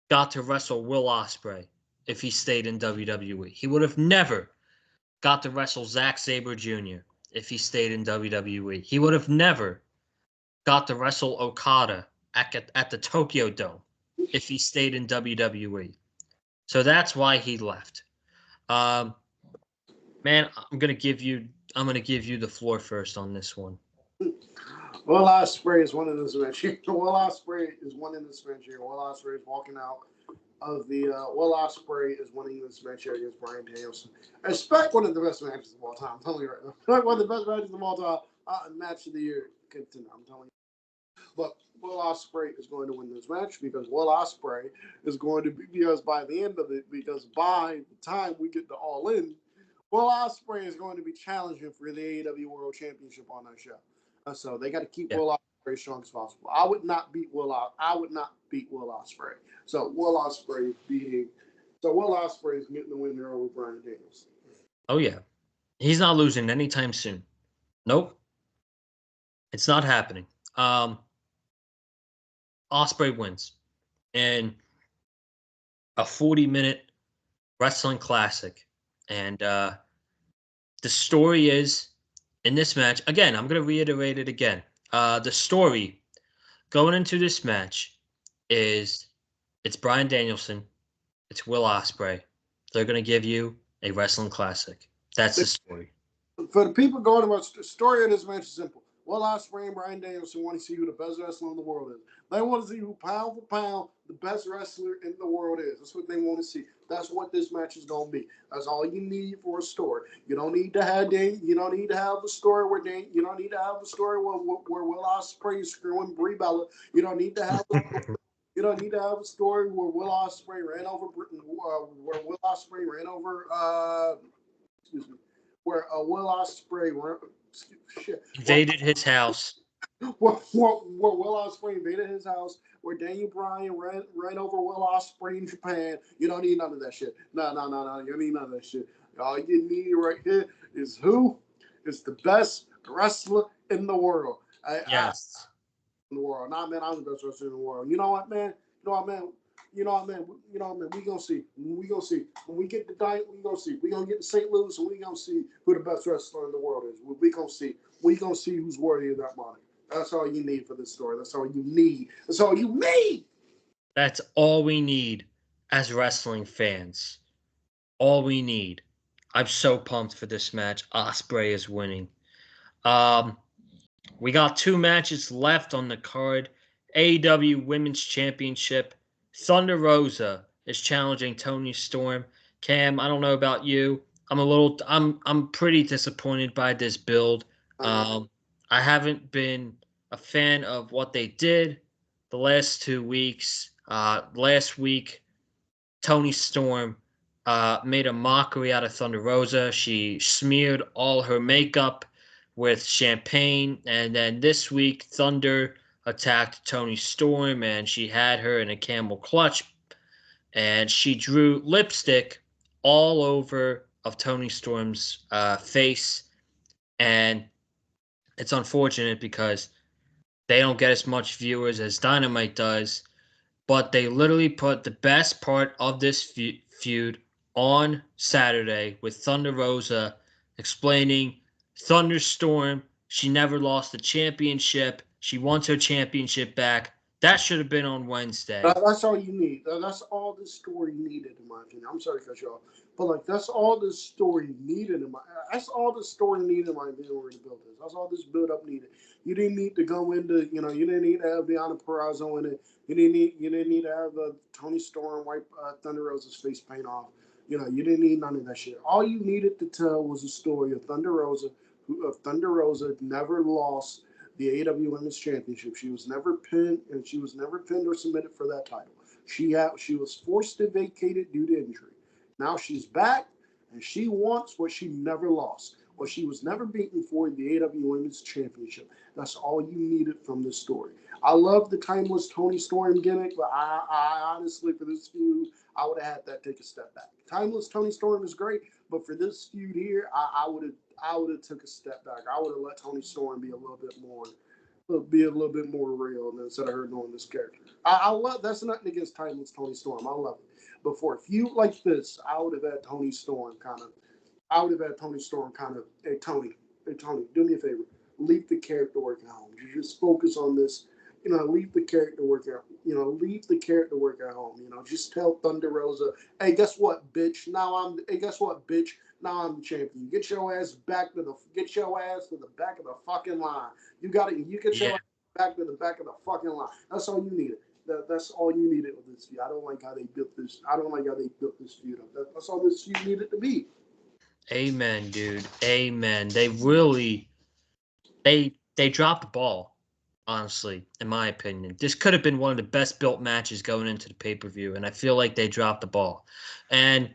got to wrestle Will Ospreay if he stayed in WWE. He would have never got to wrestle Zack Sabre Jr. if he stayed in WWE. He would have never got to wrestle Okada at the Tokyo Dome if he stayed in WWE. So that's why he left. Man, I'm gonna give you the floor first on this one. Will Ospreay is one in this match here. Will Ospreay is one in this match here. Will Ospreay is walking out of the. Will Ospreay is winning this match here against Bryan Danielson. I expect one of the best matches of all time. I'm telling you right now. One of the best matches of all time. Match of the year contender. I'm telling you. But Will Ospreay is going to win this match because Will Ospreay is going to be because by the end of it, because by the time we get to All In, Will Ospreay is going to be challenging for the AEW World Championship on that show. So they got to keep Yeah. Will Ospreay as strong as possible. I would not beat I would not beat Will Ospreay. So Will Ospreay beating. So Will Ospreay is getting the win here over Bryan Danielson. Oh yeah. He's not losing anytime soon. Nope. It's not happening. Ospreay wins in a 40-minute wrestling classic. And the story is in this match, again, I'm going to reiterate it again. The story going into this match is it's Bryan Danielson, it's Will Ospreay. They're going to give you a wrestling classic. That's the story. For the people going about the story of this match is simple. Will Ospreay and Bryan Danielson want to see who the best wrestler in the world is. They want to see who, pound for pound, the best wrestler in the world is. That's what they want to see. That's what this match is going to be. That's all you need for a story. You don't need to have you don't need to have a story where you don't need to have a story where Will Ospreay is screwing Brie Bella. You don't need to have you don't need to have a story where Will Ospreay ran over where Will Ospreay ran over excuse me, where Will Ospreay Invaded his house. where Will Ospreay invaded his house, where Daniel Bryan ran over Will Ospreay in Japan. You don't need none of that shit. No. You don't need none of that shit. All you need right here is who is the best wrestler in the world. Yes. In the world. Nah, man, I'm the best wrestler in the world. You know what, man? You know what, man? You know what, man? You know what, man? We gonna see. We gonna see. When we get to Diet, we gonna see. We gonna get to St. Louis, and we gonna see who the best wrestler in the world is. We gonna see. We gonna see who's worthy of that money. That's all you need for this story. That's all you need. That's all you need. That's all we need as wrestling fans. All we need. I'm so pumped for this match. Ospreay is winning. Um, we got 2 matches left on the card. AEW Women's Championship. Thunder Rosa is challenging Tony Storm. Cam, I don't know about you. I'm pretty disappointed by this build. I haven't been a fan of what they did the last 2 weeks. Last week, Tony Storm made a mockery out of Thunder Rosa. She smeared all her makeup with champagne. And then this week, Thunder attacked Tony Storm and she had her in a camel clutch. And she drew lipstick all over of Tony Storm's face. And it's unfortunate because they don't get as much viewers as Dynamite does. But they literally put the best part of this feud on Saturday with Thunder Rosa explaining Thunderstorm. She never lost the championship. She wants her championship back. That should have been on Wednesday. That's all you need. That's all this story needed, in my opinion. I'm sorry to cut you off, but like that's all this story needed in my. That's all the story needed in my opinion. Where to build this. That's all this build up needed. You didn't need to go into. You didn't need to have Deonna Purrazzo in it. You didn't need to have Tony Storm wipe Thunder Rosa's face paint off. You didn't need none of that shit. All you needed to tell was a story of Thunder Rosa, Thunder Rosa never lost the AEW Women's Championship. She was never pinned, and she was never pinned or submitted for that title. She was forced to vacate it due to injury. Now she's back, and she wants what she never lost, what she was never beaten for, the AEW Women's Championship. That's all you needed from this story. I love the timeless Tony Storm gimmick, but I honestly, for this feud, I would have had that take a step back. Timeless Tony Storm is great, but for this feud here, I would have took a step back. I would have let Tony Storm be a little bit more real instead of her knowing this character. I love that's nothing against Timeless Tony Storm. I love it. But for a feud like this, I would have had Tony Storm kind of. Hey Tony, do me a favor. Leave the character work at home. You just focus on this. Leave the character work at. Leave the character work at home. Just tell Thunder Rosa, hey, guess what, bitch? Hey, guess what, bitch? Now I'm the champion. Get your ass to the back of the fucking line. You get your ass back to the back of the fucking line. That's all you needed. That's all you needed with this feud. I don't like how they built this. I don't like how they built this feud up. That's all this feud needed to be. Amen, dude. Amen. They really they dropped the ball. honestly, in my opinion. This could have been one of the best built matches going into the pay-per-view, and I feel like they dropped the ball. And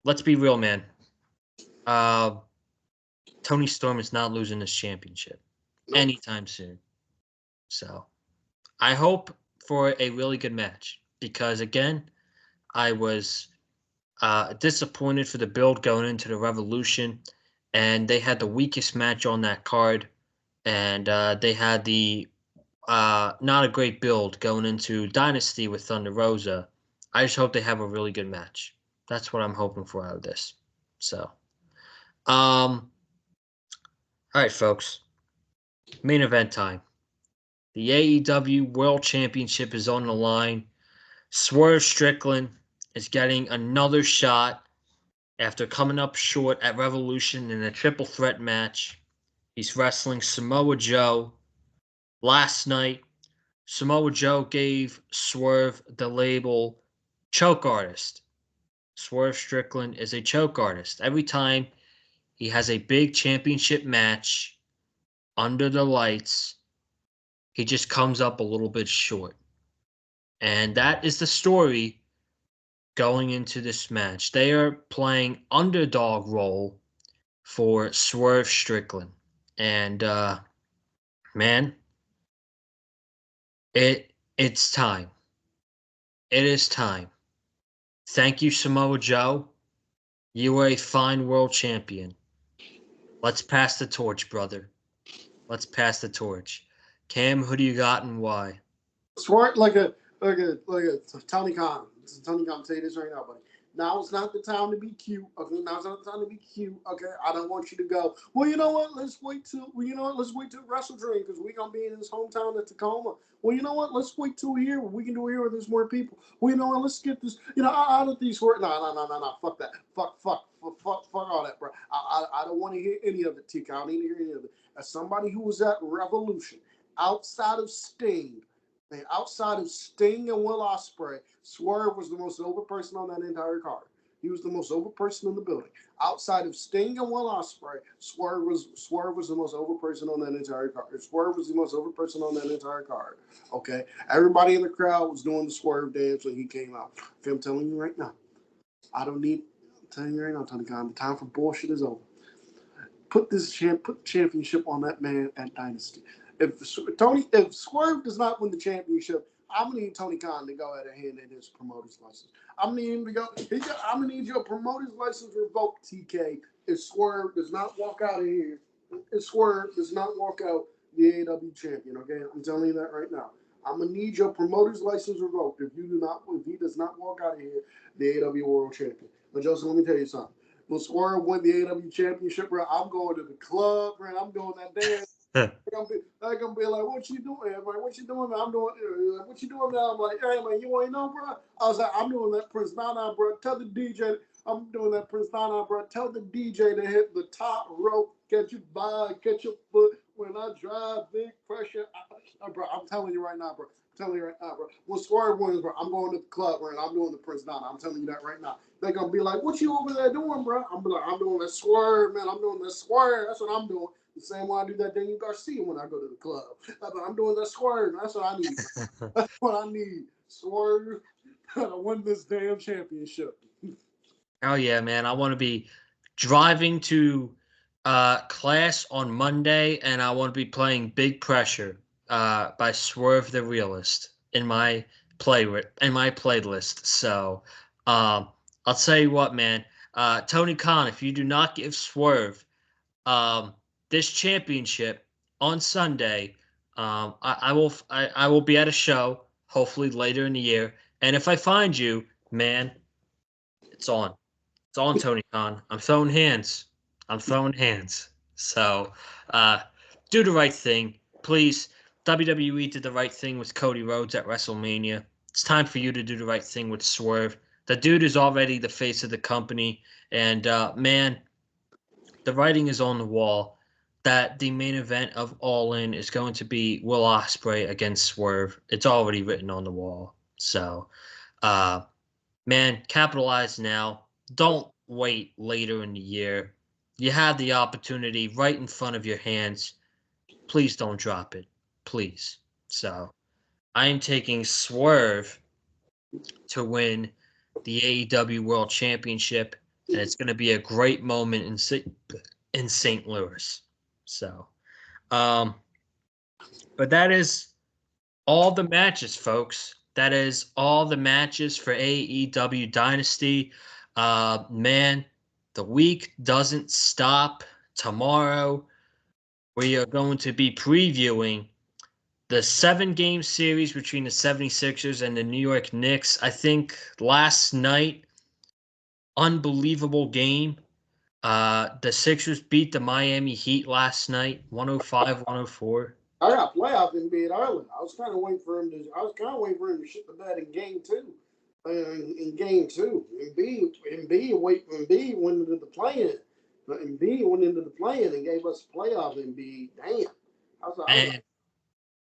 let's be real, man. Tony Storm is not losing this championship anytime soon. So I hope for a really good match because, again, I was disappointed for the build going into the Revolution, and they had the weakest match on that card, and they had the not a great build going into Dynasty with Thunder Rosa. I just hope they have a really good match. That's what I'm hoping for out of this. So, all right, folks. Main event time. The AEW World Championship is on the line. Swerve Strickland is getting another shot after coming up short at Revolution in a triple threat match. He's wrestling Samoa Joe. Last night, Samoa Joe gave Swerve the label choke artist. Swerve Strickland is a choke artist. Every time he has a big championship match under the lights, he just comes up a little bit short. And that is the story going into this match. They are playing underdog role for Swerve Strickland. And man, it's time. It is time. Thank you, Samoa Joe. You were a fine world champion. Let's pass the torch, brother. Let's pass the torch. Cam, who do you got and why? Smart like a Tony Khan. Tony Khan, say this right now, buddy. Now it's not the time to be cute. Okay, now it's not the time to be cute. Okay, I don't want you to go. Well, you know what? Let's wait till Wrestle Dream because we're gonna be in his hometown of Tacoma. Well, you know what? Let's wait till here. We can do it here where there's more people. Well, you know what? Let's get this. Out of these words. No. Fuck that. Fuck all that, bro. I don't want to hear any of it, TK. I don't need to hear any of it. As somebody who was at Revolution, outside of Sting and Will Ospreay, Swerve was the most over person on that entire card. He was the most over person in the building. Outside of Sting and Will Ospreay, Swerve was the most over person on that entire card. Swerve was the most over person on that entire card. Okay, everybody in the crowd was doing the Swerve dance when he came out. Okay, I'm telling you right now, I'm telling you right now, Tony Khan, the time for bullshit is over. Put the championship on that man at Dynasty. If Swerve does not win the championship, I'm gonna need Tony Khan to go ahead and hand in his promoter's license. I'm gonna need him to go. I'm gonna need your promoter's license revoked, TK. If Swerve does not walk out of here, if Swerve does not walk out the AEW champion, okay? I'm telling you that right now. I'm gonna need your promoter's license revoked if he does not walk out of here, the AEW World Champion. But Joseph, let me tell you something. When Swerve win the AEW championship, bro, I'm going to the club, bro. I'm doing that dance. They're gonna be like, what you doing? I'm like, what you doing? I'm doing, what you doing now? I'm like, hey, man, you ain't know, bro? I was like, I'm doing that Prince Nana, bro. Tell the DJ, I'm doing that Prince Nana, bro. Tell the DJ to hit the top rope, catch your foot. When I drive, big pressure. Bro, I'm telling you right now, bro. When Swerve wins, bro, I'm going to the club, bro, and I'm doing the Prince Nana. I'm telling you that right now. They're gonna be like, what you over there doing, bro? I'm like, I'm doing that Swerve, man. I'm doing that Swerve. That's what I'm doing. The same way I do that Daniel Garcia when I go to the club. I'm doing that Swerve. That's what I need. That's what I need. Swerve to win this damn championship. Oh yeah, man. I want to be driving to class on Monday, and I want to be playing Big Pressure by Swerve the Realist in my playlist. So I'll tell you what, man. Tony Khan, if you do not give Swerve this championship on Sunday, I will be at a show hopefully later in the year, and if I find you, man, it's on. It's on, Tony Khan. I'm throwing hands. So, do the right thing, please. WWE did the right thing with Cody Rhodes at WrestleMania. It's time for you to do the right thing with Swerve. The dude is already the face of the company, and man, the writing is on the wall that the main event of All In is going to be Will Ospreay against Swerve. It's already written on the wall. So, man, capitalize now. Don't wait later in the year. You have the opportunity right in front of your hands. Please don't drop it. Please. So I am taking Swerve to win the AEW World Championship, and it's going to be a great moment in St. Louis. So, but that is all the matches, folks. That is all the matches for AEW Dynasty. Man, the week doesn't stop. Tomorrow, we are going to be previewing the 7-game series between the 76ers and the New York Knicks. I think last night, unbelievable game. The Sixers beat the Miami Heat last night, 105-104. I got playoff NBA early. I was kind of waiting for him to shit the bed in game two. In game two, Embiid went into the play-in. Embiid went into the play-in and gave us playoff Embiid. Damn. And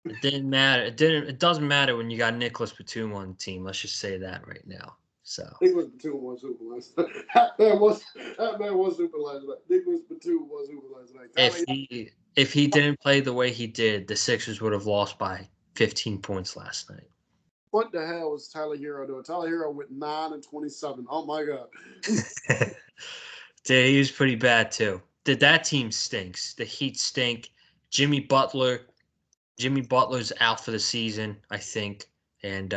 it didn't matter. It doesn't matter when you got Nicholas Batum on the team. Let's just say that right now. So Nicholas Batum was super last night. That man was super last night. Nicholas Batum was super last night. If he didn't play the way he did, the Sixers would have lost by 15 points last night. What the hell was Tyler Hero doing? Tyler Hero went 9 and 27. Oh my god. Dude, he was pretty bad too. That team stinks. The Heat stink. Jimmy Butler's out for the season, I think. And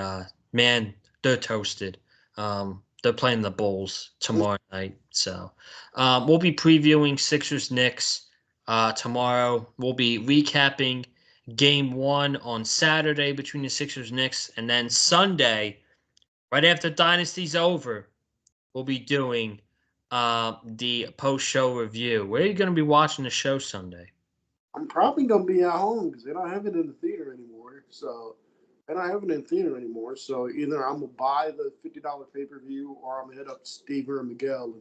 man, they're toasted. They're playing the Bulls tomorrow night. So we'll be previewing Sixers Knicks tomorrow. We'll be recapping Game 1 on Saturday between the Sixers Knicks, and then Sunday, right after Dynasty's over, we'll be doing the post-show review. Where are you going to be watching the show Sunday? I'm probably going to be at home because they don't have it in the theater anymore. So either I'm going to buy the $50 pay-per-view or I'm going to hit up Stever and Miguel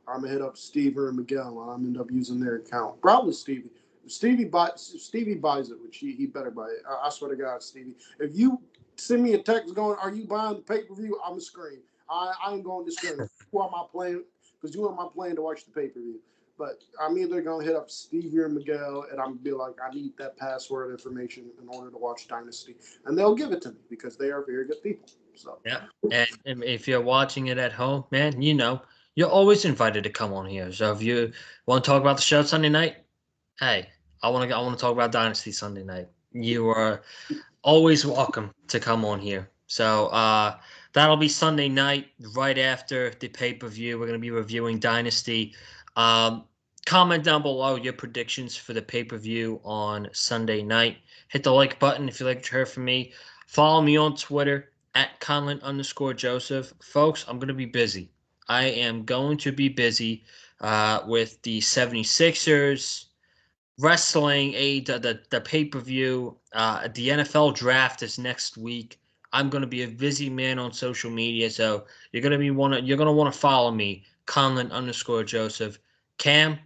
and I'll end up using their account. Probably Stevie. If Stevie buys it, which he better buy it. I swear to God, Stevie. If you send me a text going, "Are you buying the pay-per-view?" I'm going to scream. I ain't going to scream. Who am I playing? Because you am I playing to watch the pay-per-view. But I'm either going to hit up Stevie or Miguel, and I'm going to be like, I need that password information in order to watch Dynasty. And they'll give it to me because they are very good people. So yeah. And if you're watching it at home, man, you're always invited to come on here. So if you want to talk about the show Sunday night, hey, I want to talk about Dynasty Sunday night. You are always welcome to come on here. So that'll be Sunday night, right after the pay-per-view. We're going to be reviewing Dynasty. Comment down below your predictions for the pay-per-view on Sunday night. Hit the like button if you like to hear from me. Follow me on Twitter at Conlon_Joseph. Folks, I'm going to be busy. I am going to be busy with the 76ers, wrestling, the pay-per-view. The NFL draft is next week. I'm going to be a busy man on social media, so you're going to want to follow me, Conlon_Joseph. Cam,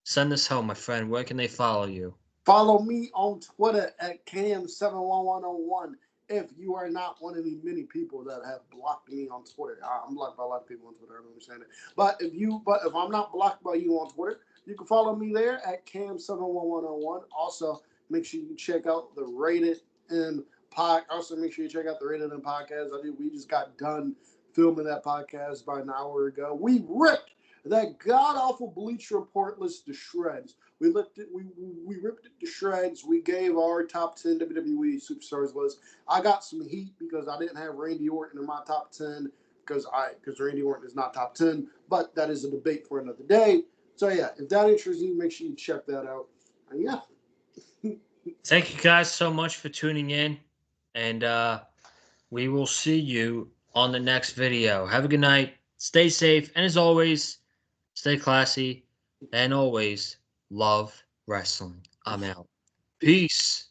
send us home, my friend. Where can they follow you? Follow me on Twitter at Cam71101. If you are not one of the many people that have blocked me on Twitter, I'm blocked by a lot of people on Twitter. I don't understand it. But if I'm not blocked by you on Twitter, you can follow me there at Cam71101. Also, make sure you check out the Rated and podcast. Also, make sure you check out the Rated and podcast. We just got done filming that podcast about an hour ago. We ripped that god awful Bleacher Report list to shreds. We ripped it to shreds. We gave our top 10 WWE superstars list. I got some heat because I didn't have Randy Orton in my top 10 because Randy Orton is not top 10. But that is a debate for another day. So yeah, if that interests you, make sure you check that out. And yeah. Thank you guys so much for tuning in, and we will see you on the next video. Have a good night. Stay safe, and as always, stay classy, and always love wrestling. I'm out. Peace.